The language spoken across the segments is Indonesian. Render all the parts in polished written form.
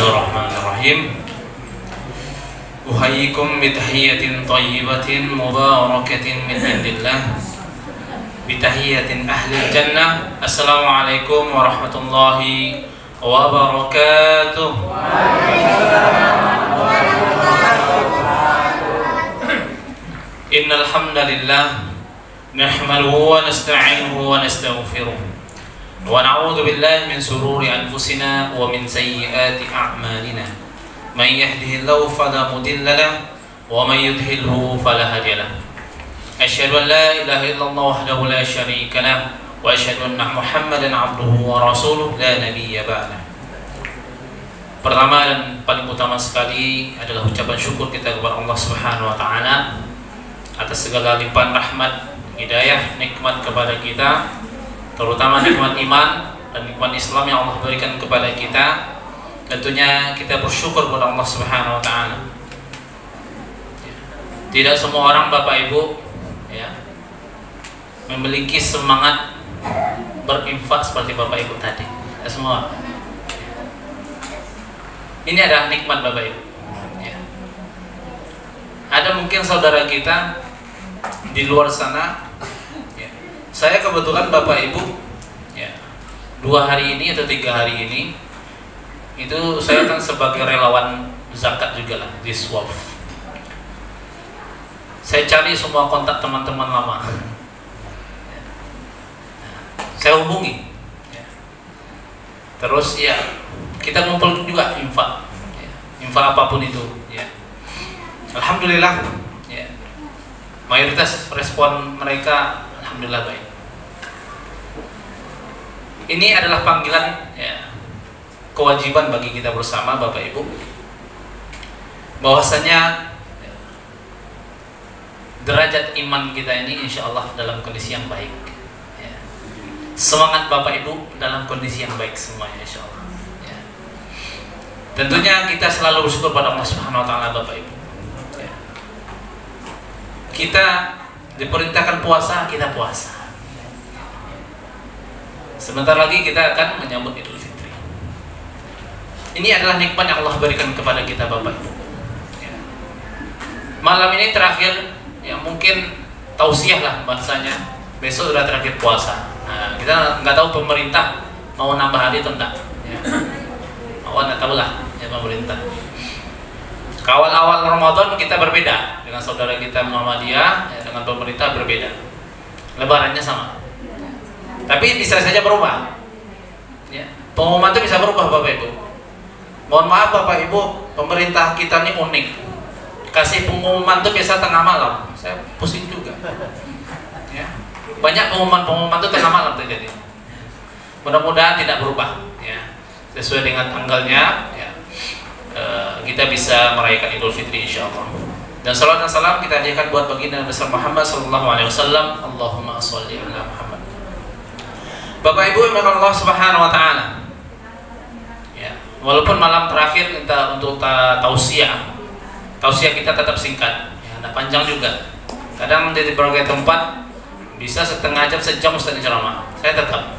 Bismillahirrahmanirrahim. Uhayyikum bitahiyyatin thayyibatin mubarakatin min indillah bitahiyyatin ahli jannah. Assalamualaikum warahmatullahi wabarakatuh. Innal hamdalillah nahmaduhu wa nasta'inuhu wa nastaghfiruh wa na'udzu billahi min shururi anfusina wa min sayyiati a'malina. Man yahdihillahu fala mudilla lahu wa man yudhlilhu fala hadiya lahu. Asyhadu an la ilaha illallah wahdahu la syarika lahu wa asyhadu anna Muhammadan 'abduhu wa rasuluh la nabiyya ba'dah. Pertama dan paling utama sekali adalah ucapan syukur kita kepada Allah Subhanahu wa taala atas segala limpahan rahmat, hidayah, nikmat kepada kita, terutama nikmat iman dan nikmat Islam yang Allah berikan kepada kita. Tentunya kita bersyukur kepada Allah Subhanahu wa taala. Tidak semua orang, Bapak Ibu, memiliki semangat berinfak seperti Bapak Ibu tadi. Tidak semua. Ini adalah nikmat, Bapak Ibu. Ada mungkin saudara kita di luar sana. Saya kebetulan Bapak Ibu 2 hari ini atau 3 hari ini itu saya kan sebagai relawan zakat juga lah di swap. Saya cari semua kontak teman-teman lama, saya hubungi, terus kita ngumpul juga infak apapun itu. Alhamdulillah, mayoritas respon mereka alhamdulillah baik. Ini adalah panggilan, kewajiban bagi kita bersama, Bapak Ibu, bahwasanya derajat iman kita ini insya Allah dalam kondisi yang baik. Semangat Bapak Ibu dalam kondisi yang baik semuanya insya Allah. Tentunya kita selalu bersyukur pada Allah Subhanahu wa taala, Bapak Ibu. Kita diperintahkan puasa, kita puasa. Sebentar lagi kita akan menyambut Idul Fitri. Ini adalah nikmat yang Allah berikan kepada kita, Bapak Ibu. Malam ini terakhir, mungkin tausiah lah bahasanya. Besok sudah terakhir puasa. Nah, kita nggak tahu pemerintah mau nambah hari atau enggak. Mau nggak tahu lah pemerintah. Awal-awal Ramadan kita berbeda dengan saudara kita Muhammadiyah, dengan pemerintah berbeda. Lebarannya sama. Tapi bisa saja berubah. Pengumuman itu bisa berubah, Bapak Ibu. Mohon maaf Bapak Ibu, pemerintah kita ini unik. Kasih pengumuman itu biasa tengah malam. Saya pusing juga. Banyak pengumuman itu tengah malam terjadi. Mudah-mudahan tidak berubah. Sesuai dengan tanggalnya, kita bisa merayakan Idul Fitri insyaallah. Dan salawat dan salam kita hadirkan buat baginda besar Muhammad sallallahu alaihi wasallam. Allahumma shalli ala Muhammad. Bapak Ibu yang Allah Subhanahu wa taala. Walaupun malam terakhir kita untuk tausiah kita tetap singkat. Tidak panjang juga. Kadang di berbagai tempat bisa setengah jam, sejam Ustaz ceramah. Saya tetap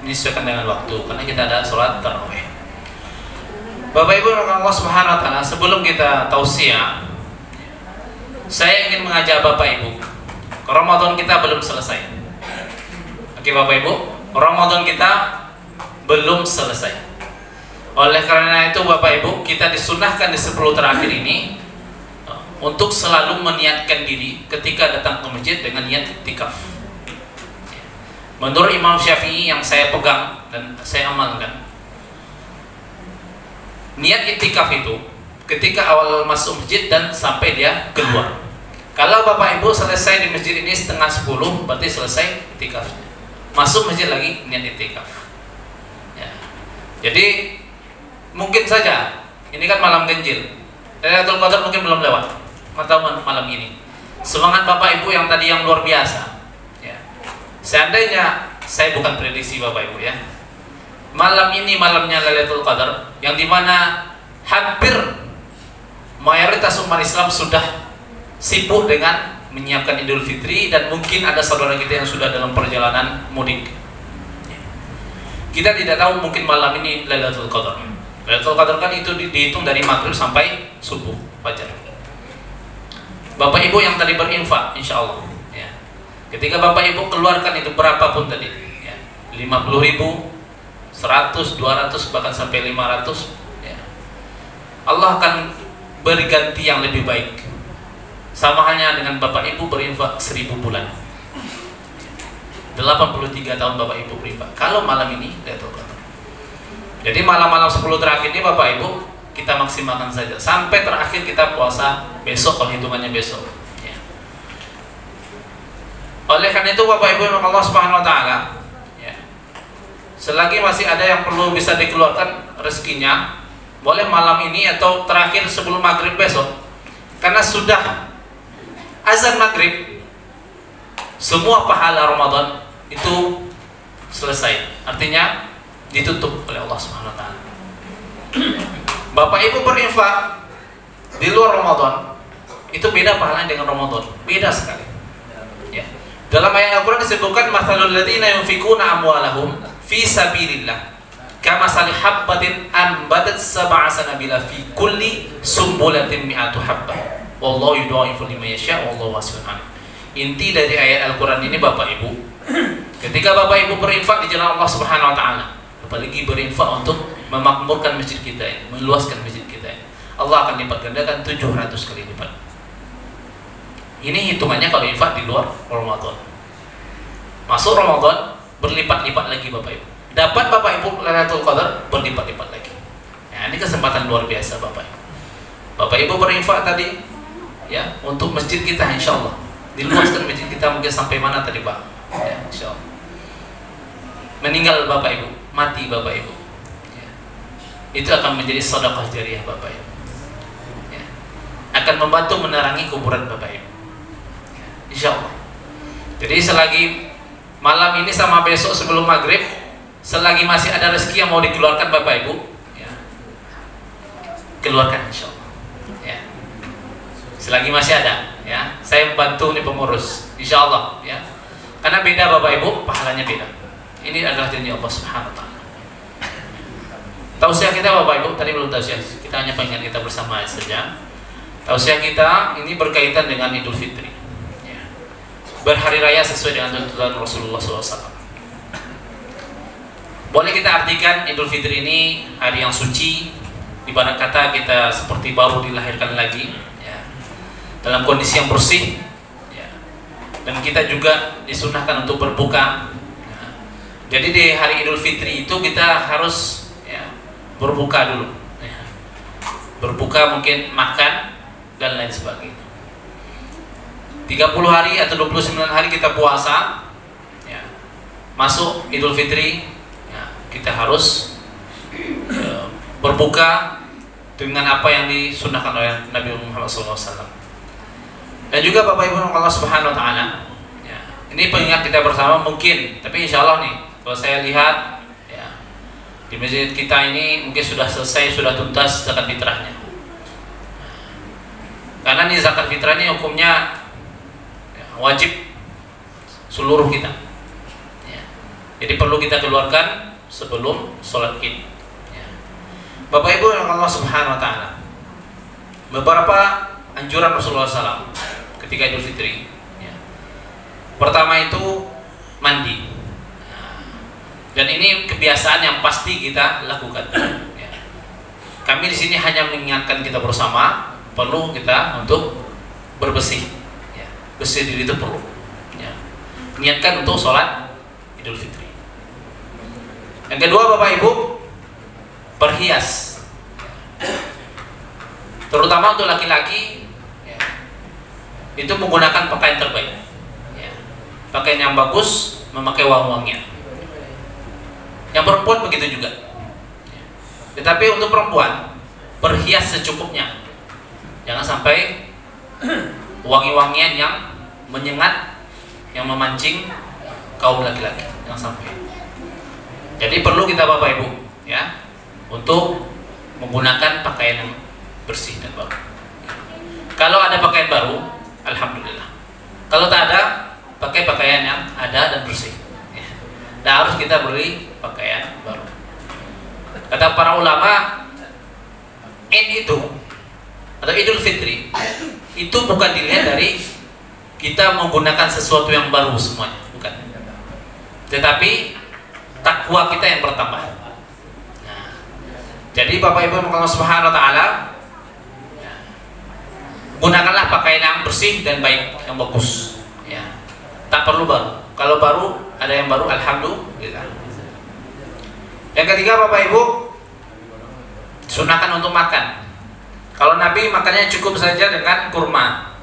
menyesuaikan dengan waktu karena kita ada sholat tarawih. Bapak Ibu yang Allah Subhanahu wa taala, sebelum kita tausiah, saya ingin mengajak Bapak Ibu, Ramadan kita belum selesai. Oke Bapak Ibu, Ramadan kita belum selesai. Oleh karena itu Bapak Ibu, kita disunahkan di 10 terakhir ini untuk selalu meniatkan diri ketika datang ke masjid dengan niat iktikaf. Menurut Imam Syafi'i yang saya pegang dan saya amalkan, niat iktikaf itu ketika awal masuk masjid dan sampai dia keluar. Kalau Bapak Ibu selesai di masjid ini setengah 10, berarti selesai iktikafnya. Masuk masjid lagi niat iktikaf. Jadi mungkin saja ini kan malam ganjil, Lailatul Qadar mungkin belum lewat atau malam ini. Semangat Bapak Ibu yang tadi yang luar biasa. Seandainya, saya bukan prediksi Bapak Ibu malam ini malamnya Lailatul Qadar, yang dimana hampir mayoritas umat Islam sudah sibuk dengan menyiapkan Idul Fitri, dan mungkin ada saudara kita yang sudah dalam perjalanan mudik. Kita tidak tahu, mungkin malam ini Lailatul Qadar. Lailatul Qadar kan itu dihitung dari maghrib sampai subuh fajar. Bapak Ibu yang tadi berinfak, insya Allah, ya. Ketika Bapak Ibu keluarkan itu berapapun tadi, ya, 50.000, 100, 200, bahkan sampai 500, ya, Allah akan beri ganti yang lebih baik. Sama halnya dengan Bapak Ibu berinfak 1000 bulan. 83 tahun Bapak Ibu berinfak. Kalau malam ini, Lailatul Qadar. Jadi malam-malam 10 terakhir ini Bapak Ibu kita maksimalkan saja sampai terakhir kita puasa besok, kalau hitungannya besok, ya. Oleh karena itu Bapak Ibu yang Allah Subhanahu Wa Taala, ya, selagi masih ada yang perlu bisa dikeluarkan rezekinya, boleh malam ini atau terakhir sebelum maghrib besok, karena sudah azan maghrib, semua pahala Ramadan itu selesai, artinya ditutup oleh Allah Subhanahu Wa Taala. Bapak Ibu berinfak di luar Ramadan itu beda pahalanya dengan Ramadan, beda sekali, ya. Dalam ayat Al-Quran disebutkan mathalul ladzina yunfikuna amwalahum fi sabilillah kamathali habbatin anbatat sab'a sanabila fi kulli sumbulatin mi'atu habbah wallahu yudha'ifu liman yasha' wallahu wasi'un 'alim. Inti dari ayat Al-Quran ini Bapak Ibu, ketika Bapak Ibu berinfak di jalan Allah Subhanahu Wa Taala, apalagi berinfak untuk memakmurkan masjid kita ini, meluaskan masjid kita ini, Allah akan lipat gandakan 700 kali lipat. Ini hitungannya kalau infak di luar Ramadan. Masuk Ramadan berlipat-lipat lagi Bapak Ibu. Dapat Bapak Ibu Lailatul Qadar berlipat-lipat lagi. Nah, ini kesempatan luar biasa Bapak Ibu. Bapak Ibu berinfak tadi, ya, untuk masjid kita, insya Allah diluaskan masjid kita mungkin sampai mana tadi Pak? Ya, insya Allah. Meninggal Bapak Ibu, mati Bapak Ibu, ya, itu akan menjadi sedekah jariah Bapak Ibu, ya, akan membantu menerangi kuburan Bapak Ibu, ya, insya Allah. Jadi selagi malam ini sama besok sebelum maghrib, selagi masih ada rezeki yang mau dikeluarkan Bapak Ibu, ya, keluarkan insya Allah, ya. Selagi masih ada, ya, saya bantu nih pengurus, insya Allah, ya. Karena beda Bapak Ibu, pahalanya beda. Ini adalah janji Allah Subhanahu Wa Taala. Tausiah kita Bapak Ibu, tadi belum tausiah, kita hanya pengen kita bersama saja. Tausiah kita ini berkaitan dengan Idul Fitri, ya. Berhari raya sesuai dengan tuntunan Rasulullah SAW. Boleh kita artikan Idul Fitri ini hari yang suci, ibarat kata kita seperti baru dilahirkan lagi, ya, dalam kondisi yang bersih, ya. Dan kita juga disunahkan untuk berbuka, ya. Jadi di hari Idul Fitri itu kita harus, ya, berbuka dulu, ya. Berbuka mungkin makan dan lain sebagainya. 30 hari atau 29 hari kita puasa, ya. Masuk Idul Fitri, ya, kita harus, ya, berbuka dengan apa yang disunahkan oleh Nabi Muhammad SAW. Dan juga Bapak Ibu Allah Subhanahu Wa Taala, ya, ini pengingat kita bersama mungkin, tapi insya Allah nih, kalau saya lihat, ya, di masjid kita ini mungkin sudah selesai, sudah tuntas zakat fitrahnya. Karena nih zakat fitrah ini hukumnya, ya, wajib seluruh kita, ya. Jadi perlu kita keluarkan sebelum sholat Id, ya. Bapak Ibu yang Allah Subhanahu Wa Taala, beberapa anjuran Rasulullah SAW ketika Idul Fitri, ya. Pertama itu mandi, dan ini kebiasaan yang pasti kita lakukan, ya. Kami di sini hanya mengingatkan kita bersama, perlu kita untuk berbersih, ya. Bersih diri itu perlu, ya. Niatkan untuk sholat Idul Fitri. Yang kedua Bapak Ibu, berhias, terutama untuk laki-laki, ya, itu menggunakan pakaian terbaik, ya. Pakaian yang bagus, memakai wangi-wangian. Yang perempuan begitu juga, ya. Tetapi untuk perempuan berhias secukupnya, jangan sampai wangi-wangian yang menyengat, yang memancing kaum laki-laki, jangan sampai. Jadi perlu kita Bapak Ibu, ya, untuk menggunakan pakaian yang bersih dan baru. Kalau ada pakaian baru, alhamdulillah. Kalau tak ada, pakai pakaian yang ada dan bersih, ya. Dan harus kita beli pakaian baru. Kata para ulama, Id itu atau Idul Fitri itu bukan dilihat dari kita menggunakan sesuatu yang baru semuanya, bukan. Tetapi takwa kita yang bertambah. Nah, jadi Bapak Ibu yang Allah Subhanahu wa taala, gunakanlah pakaian yang bersih dan baik, yang bagus. Ya. Tak perlu baru. Kalau baru ada yang baru, alhamdulillah. Yang ketiga Bapak Ibu, sunahkan untuk makan. Kalau Nabi makannya cukup saja dengan kurma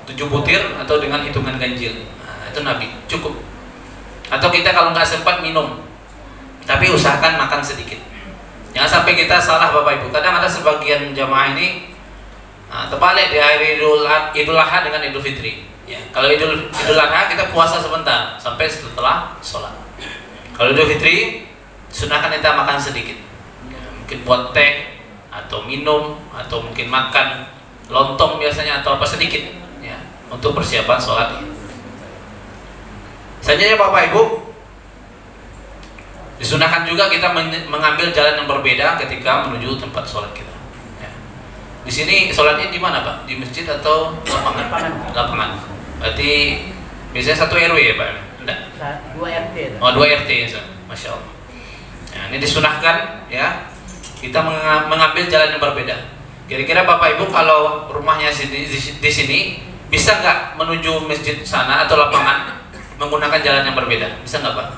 7 butir atau dengan hitungan ganjil. Nah, itu Nabi cukup. Atau kita kalau nggak sempat minum, tapi usahakan makan sedikit. Jangan sampai kita salah Bapak Ibu. Kadang ada sebagian jamaah ini terbalik di hari Idul Adha dengan Idul Fitri. Ya, kalau Idul Adha kita puasa sebentar sampai setelah sholat. Kalau Idul Fitri sunahkan kita makan sedikit. Ya, mungkin buat teh atau minum atau mungkin makan lontong biasanya atau apa sedikit ya untuk persiapan sholat. Selanjutnya Bapak Ibu, disunahkan juga kita mengambil jalan yang berbeda ketika menuju tempat sholat kita. Ya. Di sini sholatnya di mana Pak? Di masjid atau lapangan? Lapangan. Berarti biasanya 1 RW ya Pak? Enggak. 2 RT. Oh 2 RT ya, Masya Allah. Nah, ini disunahkan ya. Kita mengambil jalan yang berbeda. Kira-kira Bapak Ibu kalau rumahnya di sini bisa nggak menuju masjid sana atau lapangan menggunakan jalan yang berbeda? Bisa nggak Pak?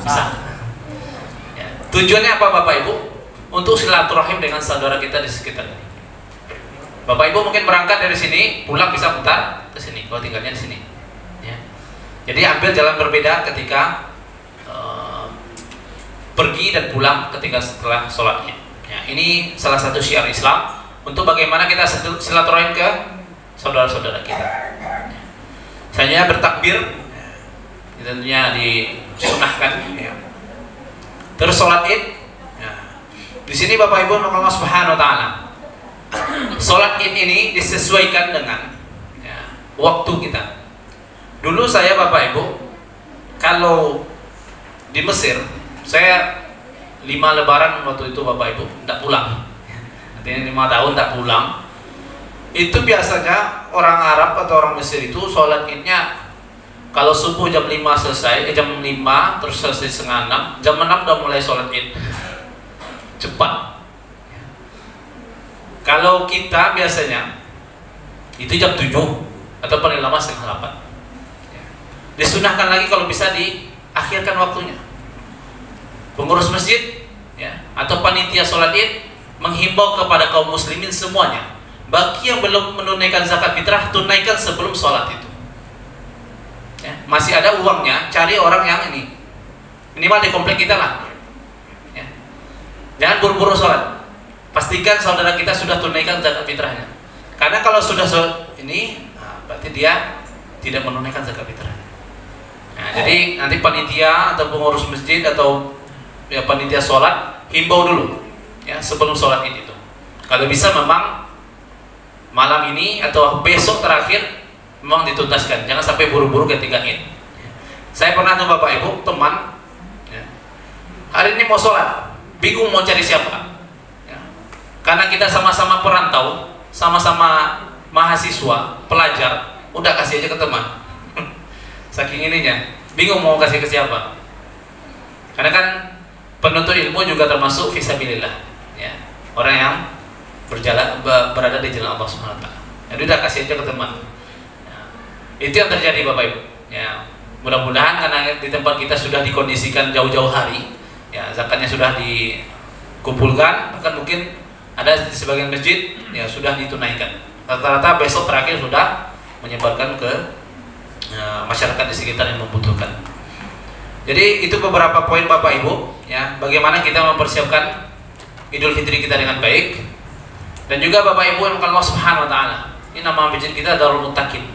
Bisa. Ya. Tujuannya apa Bapak Ibu? Untuk silaturahim dengan saudara kita di sekitar ini. Bapak Ibu mungkin berangkat dari sini, pulang bisa putar ke sini kalau tinggalnya di sini. Ya. Jadi ambil jalan berbeda ketika pergi dan pulang ketika setelah sholatnya. Ya, ini salah satu syiar Islam untuk bagaimana kita silaturahim ke saudara-saudara kita. Selanjutnya bertakbir, tentunya disunahkan. Ya. Terus sholat Id. Ya. Di sini Bapak Ibu Allah Subhanahu Wa Taala, sholat Id ini disesuaikan dengan ya, waktu kita. Dulu saya Bapak Ibu kalau di Mesir, saya 5 lebaran waktu itu Bapak Ibu tidak pulang. Artinya 5 tahun tidak pulang. Itu biasanya orang Arab atau orang Mesir itu sholat Idnya kalau subuh jam 5 selesai, jam 5 terus selesai setengah 6, jam 6 udah mulai sholat Id. Cepat. Kalau kita biasanya itu jam 7 atau paling lama setengah 8. Disunahkan lagi kalau bisa diakhirkan waktunya. Pengurus masjid ya, atau panitia sholat Id menghimbau kepada kaum muslimin semuanya, bagi yang belum menunaikan zakat fitrah, tunaikan sebelum sholat itu ya. Masih ada uangnya, cari orang yang ini minimal di komplek kita lah ya. Jangan buru-buru sholat, pastikan saudara kita sudah tunaikan zakat fitrahnya, karena kalau sudah sholat ini berarti dia tidak menunaikan zakat fitrahnya. Nah, jadi nanti panitia atau pengurus masjid atau ya panitia sholat himbau dulu ya sebelum sholat Id itu. Kalau bisa memang malam ini atau besok terakhir memang dituntaskan, jangan sampai buru-buru ketika Id. Saya pernah tuh Bapak Ibu teman ya, hari ini mau sholat bingung mau cari siapa ya. Karena kita sama-sama perantau, sama-sama mahasiswa, pelajar, udah kasih aja ke teman. Saking ininya bingung mau kasih ke siapa, karena kan penuntut ilmu juga termasuk fisabilillah ya, orang yang berada di jalan Allah Subhanahu wa taala. Jadi udah kasih aja ke teman ya. Itu yang terjadi Bapak Ibu ya. Mudah-mudahan karena di tempat kita sudah dikondisikan jauh-jauh hari ya, zakatnya sudah dikumpulkan, bahkan mungkin ada di sebagian masjid ya sudah ditunaikan. Rata-rata besok terakhir sudah menyebarkan ke masyarakat di sekitar yang membutuhkan. Jadi itu beberapa poin Bapak Ibu ya, bagaimana kita mempersiapkan Idul Fitri kita dengan baik. Dan juga Bapak Ibu yang Allah Subhanahu wa taala, ini nama masjid kita Darul Muttaqin.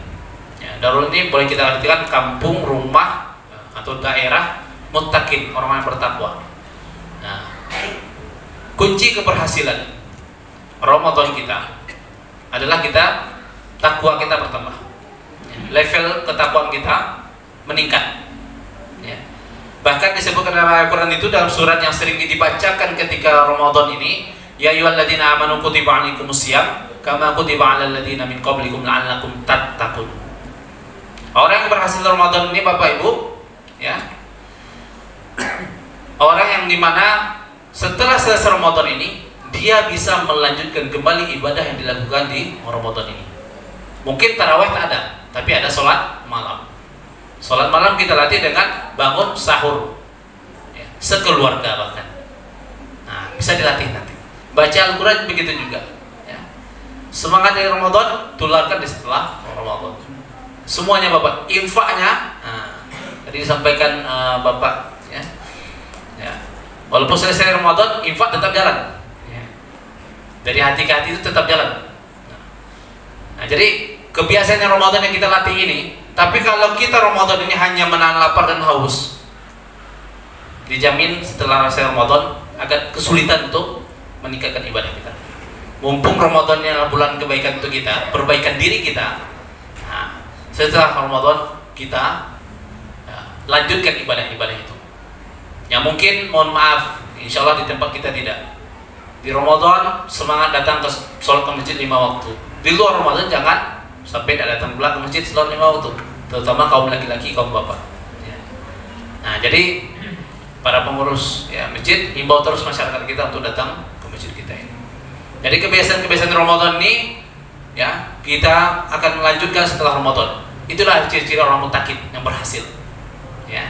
Ya, Darul ini boleh kita artikan kampung, rumah atau daerah muttaqin, orang yang bertakwa. Nah, kunci keberhasilan Ramadan kita adalah takwa kita bertambah. Ya, level ketakwaan kita meningkat. Ya. Bahkan disebutkan dalam Al-Quran itu dalam surat yang sering dibacakan ketika Ramadan ini, Ya ayyuhalladzina amanu kutiba alaikumusiyam kama kutiba alal ladzina min qablikum la'allakum tattaqun. Orang yang berhasil Ramadan ini Bapak Ibu, ya, orang yang dimana setelah selesai Ramadan ini dia bisa melanjutkan kembali ibadah yang dilakukan di Ramadan ini. Mungkin tarawih tak ada, tapi ada sholat malam. Sholat malam kita latih dengan bangun sahur, ya, sekeluarga bahkan. Nah, bisa dilatih nanti. Baca Al-Quran begitu juga, ya. Semangat dari Ramadan tularkan di setelah Ramadan. Semuanya Bapak, infaknya, tadi disampaikan Bapak, ya, ya. Walaupun selesai Ramadan, infak tetap jalan, ya. Dari hati ke hati itu tetap jalan. Nah, jadi kebiasaan Ramadan yang kita latih ini, tapi kalau kita Ramadan ini hanya menahan lapar dan haus, dijamin setelah selesai Ramadan agak kesulitan untuk meningkatkan ibadah kita. Mumpung Ramadannya adalah bulan kebaikan untuk kita, perbaikan diri kita. Nah, setelah Ramadan kita lanjutkan ibadah-ibadah itu. Ya mungkin mohon maaf, insya Allah di tempat kita tidak. Di Ramadan semangat datang ke sholat ke masjid 5 waktu. Di luar Ramadan jangan sampai tidak datang pula ke masjid sholat 5 waktu, terutama kaum laki-laki, kaum bapak. Ya. Nah jadi para pengurus ya masjid himbau terus masyarakat kita untuk datang ke masjid kita ini. Jadi kebiasaan-kebiasaan Ramadan ini ya kita akan melanjutkan setelah Ramadan. Itulah ciri-ciri orang muttaqin yang berhasil. Ya.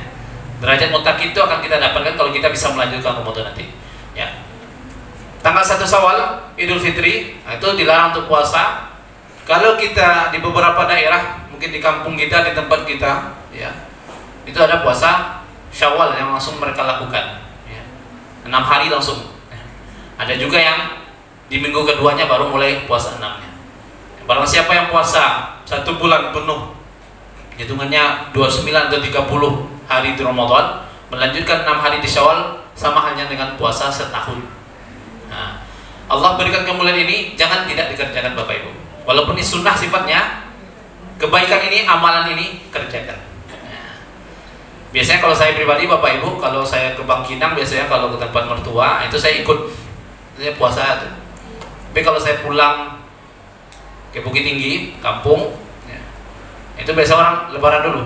Derajat muttaqin itu akan kita dapatkan kalau kita bisa melanjutkan Ramadan nanti. Ya. Tanggal 1 Syawal Idul Fitri, nah itu dilarang untuk puasa. Kalau kita di beberapa daerah, mungkin di kampung kita, di tempat kita, ya, itu ada puasa Syawal yang langsung mereka lakukan, ya. 6 hari langsung. Ada juga yang di minggu keduanya baru mulai puasa 6-nya. Barang siapa yang puasa 1 bulan penuh, hitungannya 29 atau 30 hari di Ramadan, melanjutkan 6 hari di Syawal, sama halnya dengan puasa setahun. Nah, Allah berikan kemuliaan ini jangan tidak dikerjakan Bapak Ibu. Walaupun ini sunnah sifatnya, kebaikan ini, amalan ini kerjakan. Nah, biasanya kalau saya pribadi Bapak Ibu, kalau saya ke Bangkinang biasanya kalau ke tempat mertua itu saya ikut, saya puasa itu. Tapi kalau saya pulang ke Bukit Tinggi, kampung, ya, itu biasa orang lebaran dulu.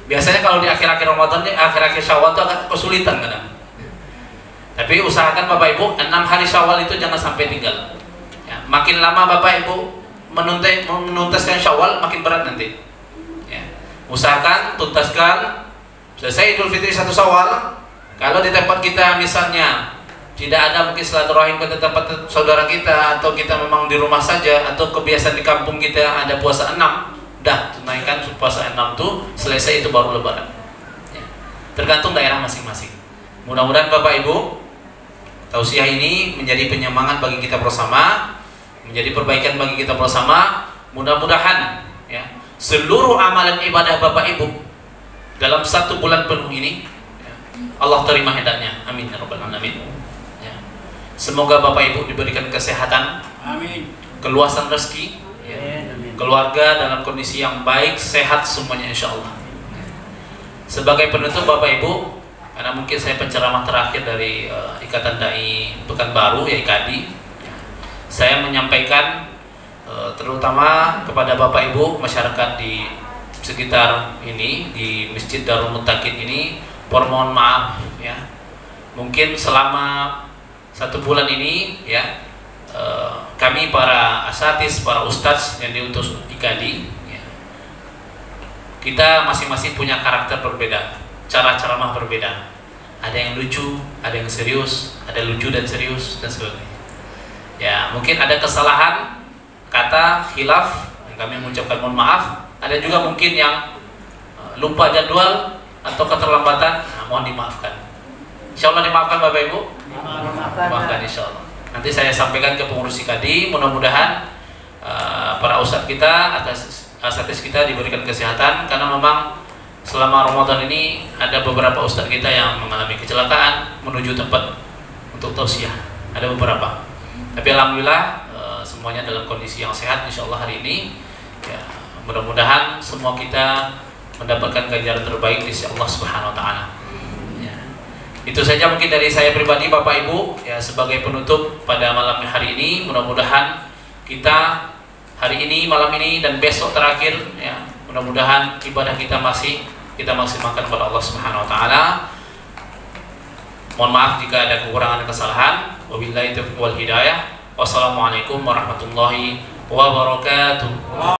Biasanya kalau di akhir-akhir Ramadan, akhir-akhir Syawal itu agak kesulitan kadang. Tapi usahakan Bapak Ibu 6 hari Syawal itu jangan sampai tinggal. Ya, makin lama Bapak Ibu menuntaskan Syawal makin berat nanti. Ya, usahakan tuntaskan selesai Idul Fitri 1 Syawal. Kalau di tempat kita misalnya tidak ada mungkin silaturahim ke tempat saudara kita, atau kita memang di rumah saja, atau kebiasaan di kampung kita ada puasa 6, dah tunaikan puasa 6 tuh selesai, itu baru lebaran. Ya, tergantung daerah masing-masing. Mudah-mudahan Bapak Ibu tausiah ini menjadi penyemangat bagi kita bersama, menjadi perbaikan bagi kita bersama. Mudah-mudahan ya seluruh amalan ibadah Bapak Ibu dalam 1 bulan penuh ini ya, Allah terima hendaknya. Amin ya rabbal alamin. Ya. Semoga Bapak Ibu diberikan kesehatan, amin, keluasan rezeki, ya, keluarga dalam kondisi yang baik, sehat semuanya insya Allah. Ya. Sebagai penutup Bapak Ibu, karena mungkin saya penceramah terakhir dari Ikatan Dai Pekanbaru, ya IKADI, saya menyampaikan terutama kepada Bapak Ibu masyarakat di sekitar ini, di Masjid Darul Muttaqin ini, mohon maaf ya, mungkin selama 1 bulan ini ya kami para asatis, para ustadz yang diutus IKADI ya, kita masing-masing punya karakter berbeda, cara ceramah berbeda. Ada yang lucu, ada yang serius, ada lucu dan serius dan sebagainya. Ya, mungkin ada kesalahan kata, khilaf, yang kami mengucapkan mohon maaf. Ada juga mungkin yang lupa jadwal atau keterlambatan, nah, mohon dimaafkan. Insya Allah dimaafkan Bapak Ibu. Dimaafkan insya Allah. Nanti saya sampaikan ke pengurus IKADI, mudah-mudahan para ustadz kita, asatis kita diberikan kesehatan, karena memang selama Ramadan ini ada beberapa ustadz kita yang mengalami kecelakaan menuju tempat untuk tausiah, ada beberapa. Tapi alhamdulillah semuanya dalam kondisi yang sehat insya Allah hari ini. Ya, mudah-mudahan semua kita mendapatkan ganjaran terbaik di sisi Allah Subhanahu Wa Taala. Ya. Itu saja mungkin dari saya pribadi Bapak Ibu ya, sebagai penutup pada malam hari ini. Mudah-mudahan kita hari ini, malam ini dan besok terakhir ya, mudah-mudahan ibadah kita maksimalkan kepada Allah Subhanahu wa taala. Mohon maaf jika ada kekurangan dan kesalahan. Wabillahi taufiq wal hidayah. Wassalamualaikum warahmatullahi wabarakatuh.